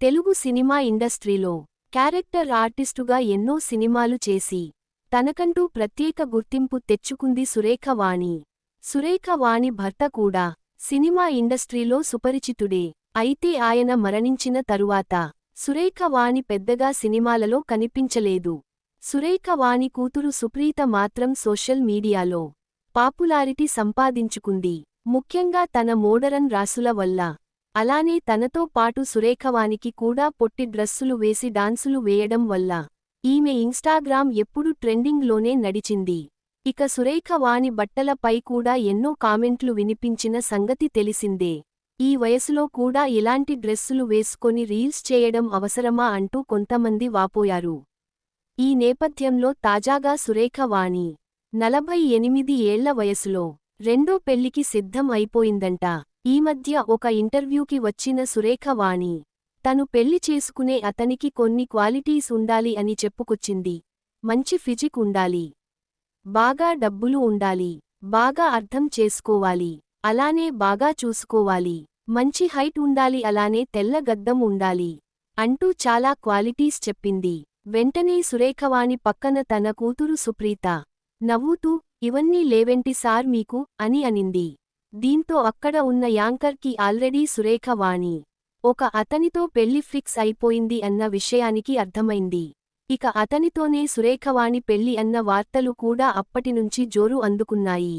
Telugu cinema ఇండస్ట్రీలో character ఆర్టిస్టుగా ఎన్నో సినిమాలు చేసి తనకంటూ ప్రత్యేక గుర్తింపు తెచ్చుకుంది సురేఖ వాణి. సురేఖ వాణి భర్త కూడా సినిమా ఇండస్ట్రీలో సుపరిచితుడే. అయితే ఆయన మరణించిన తరువాత సురేఖ వాణి పెద్దగా సినిమాలలో కనిపించలేదు. సురేఖ వాణి కూతురు సుప్రీత మాత్రం సోషల్ మీడియాలో పాపులారిటీ సంపాదించుకుంది. ముఖ్యంగా తన మోడరన్ రాసుల వల్ల. అలానే తనతో పాటు సురేఖవానికి కూడా పొట్టి డ్రస్సులు వేసి డాన్సులు వేయడం వల్ల ఈమె ఇన్స్టాగ్రామ్ ఎప్పుడు ట్రెండింగ్లోనే నడిచింది. ఇక సురేఖ వాణి బట్టలపై కూడా ఎన్నో కామెంట్లు వినిపించిన సంగతి తెలిసిందే. ఈ వయసులో కూడా ఇలాంటి డ్రెస్సులు వేసుకొని రీల్స్ చేయడం అవసరమా అంటూ కొంతమంది వాపోయారు. ఈ నేపథ్యంలో తాజాగా సురేఖ వాణి 48 ఏళ్ల వయసులో రెండో పెళ్లికి సిద్ధం అయిపోయిందంట. ఈ మధ్య ఒక ఇంటర్వ్యూకి వచ్చిన సురేఖ వాణి తను పెళ్లి చేసుకునే అతనికి కొన్ని క్వాలిటీస్ ఉండాలి అని చెప్పుకొచ్చింది. మంచి ఫిజిక్ ఉండాలి, బాగా డబ్బులు ఉండాలి, బాగా అర్థం చేసుకోవాలి, అలానే బాగా చూసుకోవాలి, మంచి హైట్ ఉండాలి, అలానే తెల్ల గద్దం ఉండాలి అంటూ చాలా క్వాలిటీస్ చెప్పింది. వెంటనే సురేఖవాణి పక్కన తన కూతురు సుప్రీత నవ్వుతూ ఇవన్నీ లేవేంటి సార్ మీకు అని అనింది. దీంతో అక్కడ ఉన్న యాంకర్కి ఆల్రెడీ సురేఖ వాణి ఒక అతనితో పెళ్లి ఫిక్స్ అయిపోయింది అన్న విషయానికి అర్థమైంది. ఇక అతనితోనే సురేఖవాణి పెళ్లి అన్న వార్తలు కూడా అప్పటినుంచి జోరు అందుకున్నాయి.